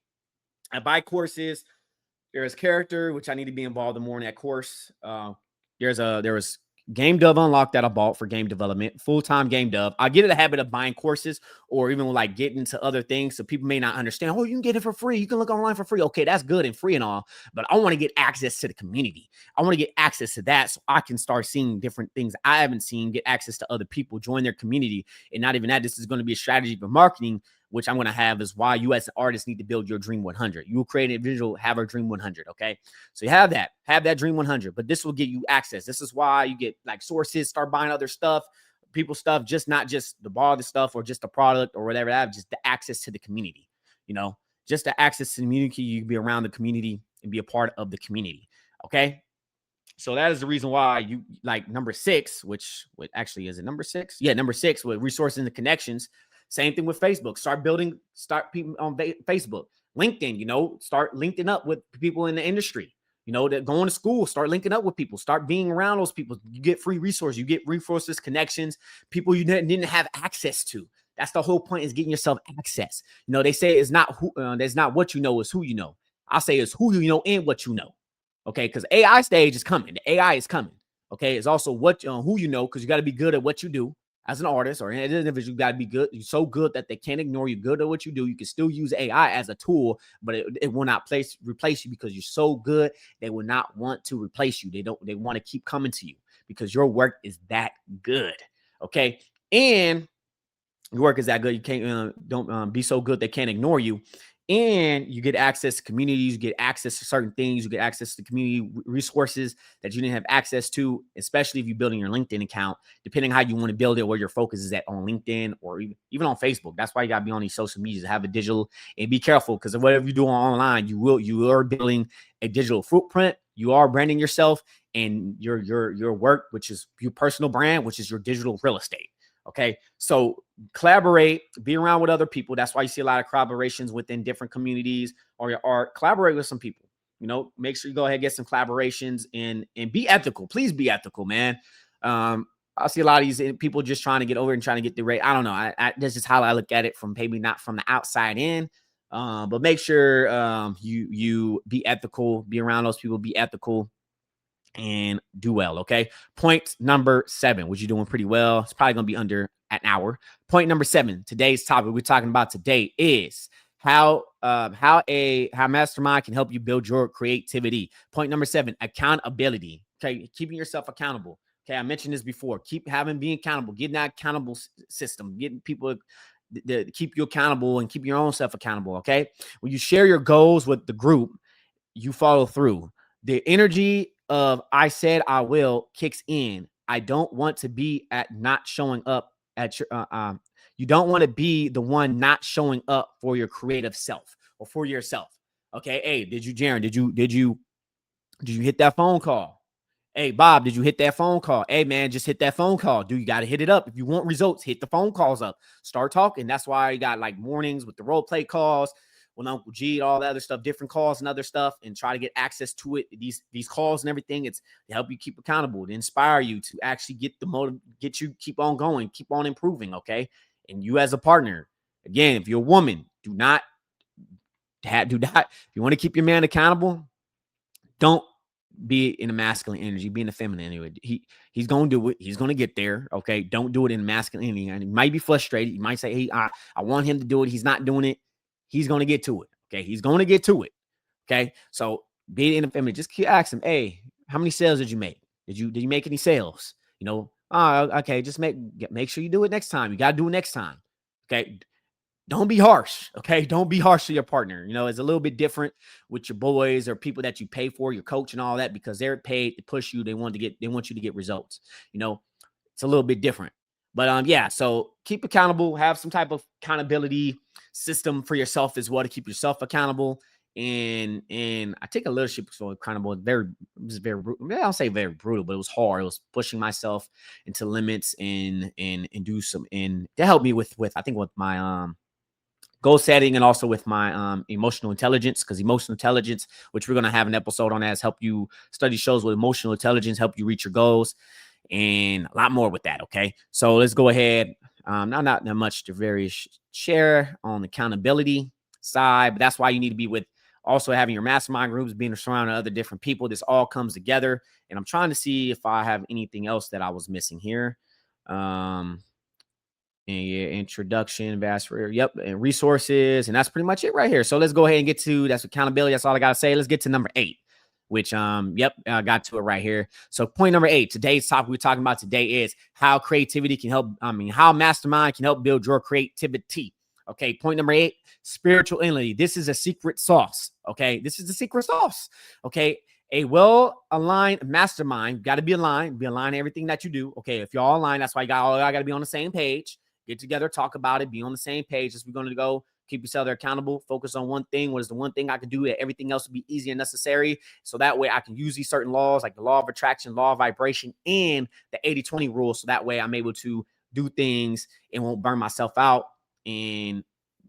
I buy courses. There's character, which I need to be involved in more in that course. There was Game Dev Unlocked that I bought for game development, full-time game dev. I get in the habit of buying courses, or even like getting into other things. So people may not understand, oh, you can get it for free. You can look online for free. Okay, that's good and free and all, but I want to get access to the community. I want to get access to that so I can start seeing different things I haven't seen, get access to other people, join their community. And not even that, this is going to be a strategy for marketing, which I'm going to have, is why you as an artist need to build your dream 100. You will create a visual, have a dream 100. Okay. So you have that dream 100, but this will give you access. This is why you get like sources, start buying other stuff, people stuff, just not just the bar, the stuff, or just the product or whatever. Have just the access to the community, just the access to the community. You can be around the community and be a part of the community. Okay. So that is the reason why you like number 6, which actually is it number 6? Yeah. Number 6 with resources and connections. Same thing with Facebook. Start people on Facebook, LinkedIn, start linking up with people in the industry, that going to school, start linking up with people, start being around those people. You get free resources, you get resources, connections, people you didn't have access to. That's the whole point, is getting yourself access. They say it's not there's not what you know, it's who you know. I say it's who you know and what you know. Okay. Because AI stage is coming. The AI is coming. Okay. It's also who you know, because you got to be good at what you do. As an artist or an individual, you got to be good. You're so good that they can't ignore you. Good at what you do. You can still use AI as a tool, but it will not replace you, because you're so good. They will not want to replace you. They want to keep coming to you because your work is that good. Okay. And your work is that good. You can't, don't be so good they can't ignore you. And you get access to communities, you get access to certain things, you get access to community resources that you didn't have access to, especially if you're building your LinkedIn account, depending how you want to build it, where your focus is at on LinkedIn or even on Facebook. That's why you got to be on these social medias, have a digital, and be careful, because whatever you do online, you are building a digital footprint. You are branding yourself and your work, which is your personal brand, which is your digital real estate. Okay. So collaborate, be around with other people. That's why you see a lot of collaborations within different communities or your art. Collaborate with some people, make sure you go ahead and get some collaborations and be ethical. Please be ethical, man. I see a lot of these people just trying to get over and trying to get the rate. I don't know. That's just how I look at it, from maybe not from the outside in, but make sure you be ethical, be around those people, be ethical, and do well. Okay. Point number 7, which you're doing pretty well. It's probably going to be under an hour. Point number 7, today's topic we're talking about today is how Mastermind can help you build your creativity. Point number 7, accountability. Okay, keeping yourself accountable. Okay, I mentioned this before. Being accountable, getting that accountable system, getting people to keep you accountable and keep your own self accountable. Okay, when you share your goals with the group, you follow through. The energy of I said I will kicks in. I don't want to be at not showing up at your you don't want to be the one not showing up for your creative self or for yourself. Okay. Hey, Jaron, did you hit that phone call? Hey, Bob, did you hit that phone call? Hey, man, just hit that phone call. Dude, you got to hit it up. If you want results, hit the phone calls up. Start talking. That's why you got like mornings with the role play calls, with Uncle G, all that other stuff, different calls and other stuff, and try to get access to it. These calls and everything, it's to help you keep accountable, to inspire you, to actually get you keep on going, keep on improving, okay? And you as a partner, again, if you're a woman, do not, if you want to keep your man accountable, don't be in a masculine energy, be in a feminine anyway. He's gonna do it. He's gonna get there. Okay. Don't do it in masculine energy. And he might be frustrated. You might say, hey, I want him to do it. He's not doing it. He's gonna get to it. Okay. He's gonna get to it. Okay. So be in a feminine. Just keep asking him, hey, how many sales did you make? Did you make any sales? You know, okay, just make sure you do it next time. You gotta do it next time. Okay. Don't be harsh. Okay. Don't be harsh to your partner. You know, it's a little bit different with your boys or people that you pay for, your coach and all that, because they're paid to push you. They want you to get results. You know, it's a little bit different. But yeah, so keep accountable, have some type of accountability system for yourself as well to keep yourself accountable. And I take a leadership so accountable. It was very, I'll say very brutal, but it was hard. It was pushing myself into limits and do some, and to help me with I think with my goal setting, and also with my emotional intelligence, because emotional intelligence, which we're going to have an episode on, as help you study shows with emotional intelligence, help you reach your goals, and a lot more with that. Okay, so let's go ahead. Not much to very share on the accountability side, but that's why you need to be with also having your mastermind groups, being surrounded other different people. This all comes together, and I'm trying to see if I have anything else that I was missing here. And yeah, introduction, yep, and resources, and that's pretty much it right here. So let's go ahead and get to that's accountability. That's all I gotta say. Let's get to number 8, which yep, I got to it right here. So point number 8, today's topic we're talking about today is how creativity can help. How Mastermind can help build your creativity. Okay, point number 8, spiritual entity. This is a secret sauce. Okay, this is the secret sauce. Okay. A well-aligned mastermind, got to be aligned everything that you do. Okay, if you're all aligned, that's why y'all got to be on the same page. Get together, talk about it, be on the same page as we're going to go. Keep yourself accountable. Focus on one thing. What is the one thing I can do? Everything else will be easy and necessary. So that way I can use these certain laws like the law of attraction, law of vibration, and the 80-20 rule. So that way I'm able to do things and won't burn myself out and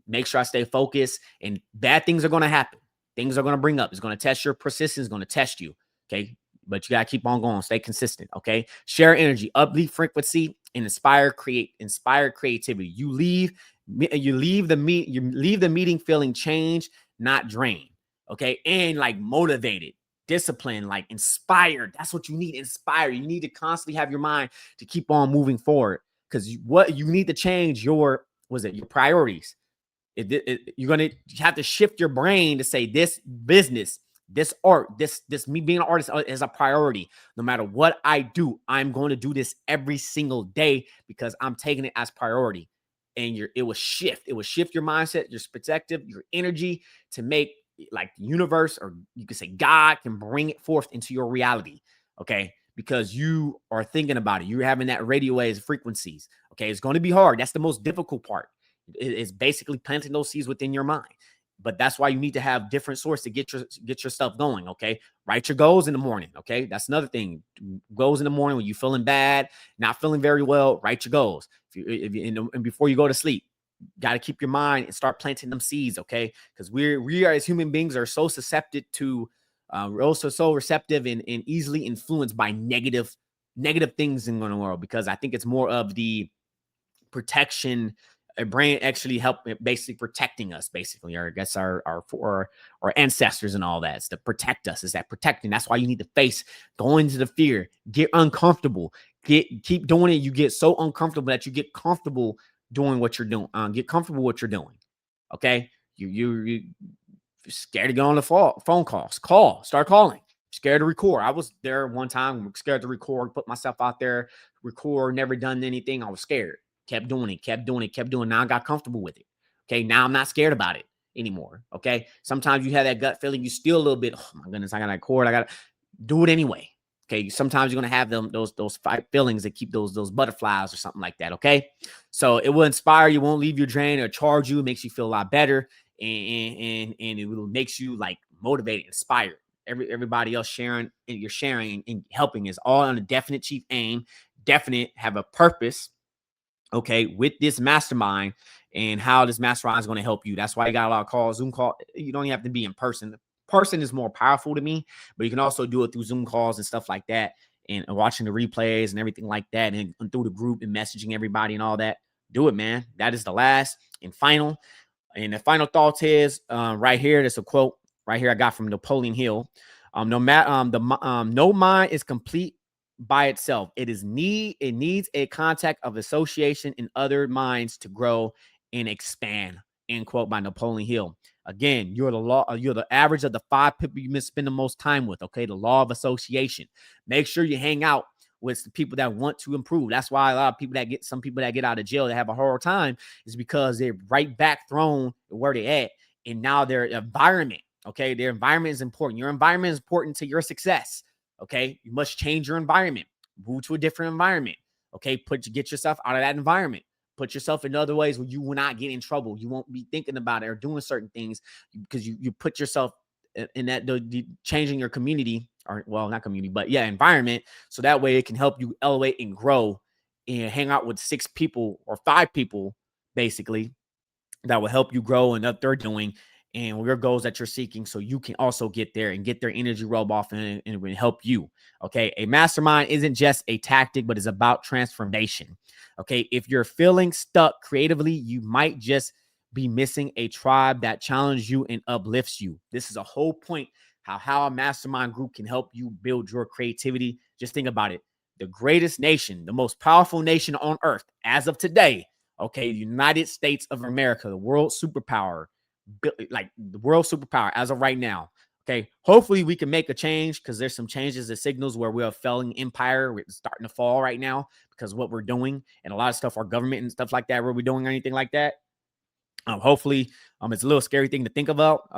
make sure I stay focused. And bad things are going to happen. Things are going to bring up. It's going to test your persistence. It's going to test you. Okay. But you got to keep on going. Stay consistent. Okay. Share energy, upbeat frequency, and inspire creativity. You leave the meeting feeling changed, not drained. Okay. And like motivated, disciplined, like inspired. That's what you need. Inspired. You need to constantly have your mind to keep on moving forward, because what you need to change your priorities. You're going to have to shift your brain to say this business, this art, this me being an artist is a priority. No matter what I do, I'm going to do this every single day because I'm taking it as priority. And it will shift your mindset, your perspective, your energy to make like the universe, or you could say God, can bring it forth into your reality. Okay. Because you are thinking about it. You're having that radio waves, frequencies. Okay. It's going to be hard. That's the most difficult part. It's basically planting those seeds within your mind. But that's why you need to have different sources to get your stuff going. Okay. Write your goals in the morning. Okay. That's another thing. Goals in the morning when you're feeling bad, not feeling very well, write your goals. And before you go to sleep, got to keep your mind and start planting them seeds. Okay. Because we are as human beings are so susceptible to, we're also so receptive and easily influenced by negative things in the world, because I think it's more of the protection. A brain actually help basically protecting us, basically, or I guess our ancestors and all that. It's to protect us. Is that protecting? That's why you need to face, go into the fear, get uncomfortable, keep doing it. You get so uncomfortable that you get comfortable doing what you're doing. Get comfortable with what you're doing. Okay. You scared to go on the phone calls. Start calling. Scared to record. I was there one time, scared to record, put myself out there, record, never done anything. I was scared. Kept doing it. Now I got comfortable with it. Okay. Now I'm not scared about it anymore. Okay. Sometimes you have that gut feeling, you still a little bit, oh my goodness, I got to record. I got to do it anyway. Okay. Sometimes you're going to have those five feelings that keep those butterflies or something like that. Okay. So it will inspire you, won't leave you drained or charge you, makes you feel a lot better. And it will makes you like motivated, inspired. Everybody else sharing, and you're sharing and helping is all on a definite chief aim, definite have a purpose. Okay, with this mastermind and how this mastermind is going to help you. That's why you got a lot of calls, Zoom call. You don't even have to be in person. Person is more powerful to me, but you can also do it through Zoom calls and stuff like that, and watching the replays and everything like that, and through the group and messaging everybody and all that. Do it, man. That is the last and final. And the final thought is right here. There's a quote right here I got from Napoleon Hill. No mind is complete by itself. It needs a contact of association in other minds to grow and expand. End quote by Napoleon Hill. Again, you're the average of the 5 people you spend the most time with. Okay, the law of association. Make sure you hang out with the people that want to improve. That's why a lot of people some people that get out of jail that have a hard time is because they're right back thrown where they at, and now their environment. Okay, their environment is important. Your environment is important to your success. Okay, you must change your environment. Move to a different environment. Okay, get yourself out of that environment. Put yourself in other ways where you will not get in trouble. You won't be thinking about it or doing certain things because you put yourself in that changing your community, or well, not community, but yeah, environment. So that way it can help you elevate and grow and hang out with 6 people or 5 people basically that will help you grow and what they're doing and your goals that you're seeking, so you can also get there and get their energy rub off, and it will help you. Okay, a mastermind isn't just a tactic, but it's about transformation. Okay, if you're feeling stuck creatively, you might just be missing a tribe that challenges you and uplifts you. This is a whole point how a mastermind group can help you build your creativity. Just think about it. The greatest nation, the most powerful nation on earth as of today, okay, the United States of America, the world superpower, like the world superpower as of right now. Okay, hopefully we can make a change, because there's some changes that signals where we're a failing empire. We're starting to fall right now because of what we're doing, and a lot of stuff, our government and stuff like that, where we're doing anything like that. Hopefully, it's a little scary thing to think about,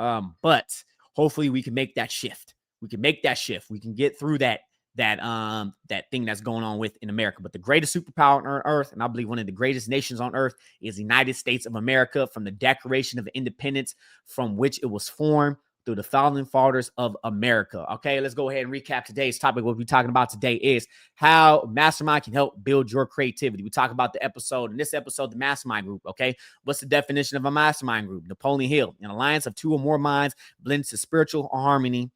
but hopefully we can make that shift. We can make that shift. We can get through that thing that's going on with in America. But the greatest superpower on earth, and I believe one of the greatest nations on earth, is the United States of America, from the Declaration of Independence, from which it was formed, through the founding fathers of America. Okay, let's go ahead and recap today's topic. What we're talking about today is how Mastermind can help build your creativity. We talk about the episode, in this episode, the Mastermind group. Okay, what's the definition of a mastermind group? Napoleon Hill: an alliance of 2 or more minds blends to spiritual harmony,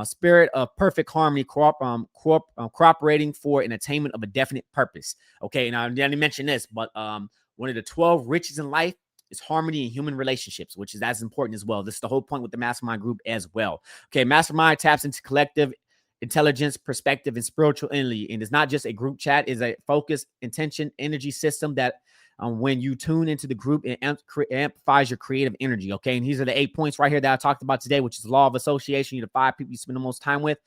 spirit of perfect harmony, cooperating for an attainment of a definite purpose. Okay, now I didn't mention this, but one of the 12 riches in life is harmony in human relationships, which is as important as well. This is the whole point with the mastermind group as well. Okay, mastermind taps into collective intelligence, perspective, and spiritual energy, and it's not just a group chat; it's a focused intention energy system that when you tune into the group, it amplifies your creative energy. Okay, and these are the 8 points right here that I talked about today, which is the law of association. You're the 5 people you spend the most time with.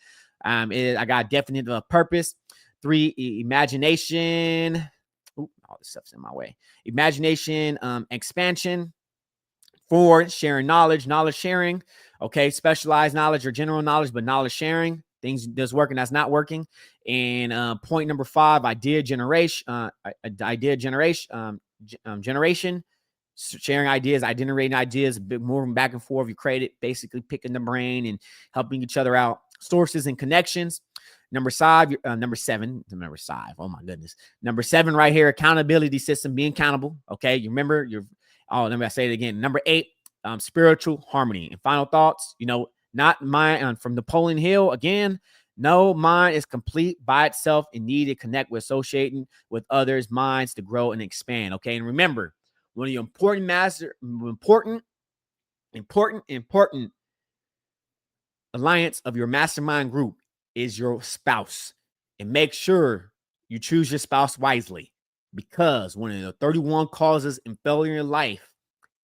I got definite purpose. 3, imagination. All this stuff's in my way. Imagination, expansion. 4, sharing knowledge sharing. Okay, specialized knowledge or general knowledge, but knowledge sharing. Things that's working, that's not working. And point number 5, idea generation. Generation, sharing ideas, generating ideas, moving back and forth. You create it, basically picking the brain and helping each other out. Sources and connections. Number 7. Oh my goodness. Number 7 right here, accountability system, being accountable. Okay, you remember let me say it again. Number 8, spiritual harmony. And final thoughts, not mine, from Napoleon Hill again. No mind is complete by itself and need to connect with associating with others' minds to grow and expand. Okay, and remember, one of the important alliance of your mastermind group is your spouse. And make sure you choose your spouse wisely, because one of the 31 causes in failure in life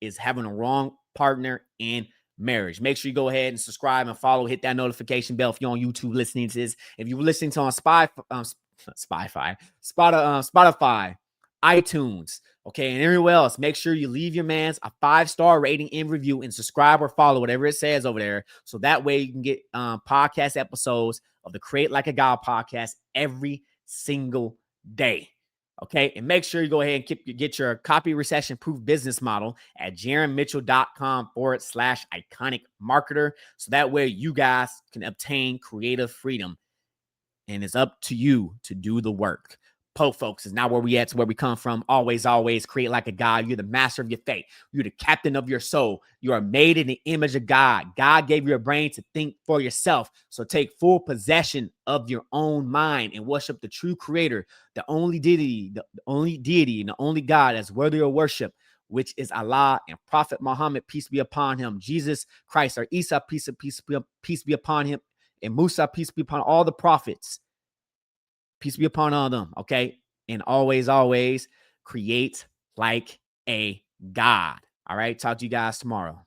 is having a wrong partner in marriage. Make sure you go ahead and subscribe and follow. Hit that notification bell if you're on YouTube listening to this. If you're listening to on Spotify, iTunes, okay, and everywhere else, make sure you leave your mans a 5-star rating and review and subscribe or follow whatever it says over there. So that way you can get podcast episodes of the Create Like a God podcast every single day. Okay, and make sure you go ahead and get your copy recession proof business model at jaronmitchell.com/iconic marketer. So that way you guys can obtain creative freedom. And it's up to you to do the work. Folks, is not where we at, to where we come from. Always create like a God. You're the master of your fate. You're the captain of your soul. You are made in the image of God. God gave you a brain to think for yourself. So take full possession of your own mind and worship the true creator, the only deity, and the only God that's worthy of worship, which is Allah and Prophet Muhammad, peace be upon him. Jesus Christ, or Isa, peace be upon him. And Musa, peace be upon all the prophets. Peace be upon all of them, okay? And always create like a God. All right, talk to you guys tomorrow.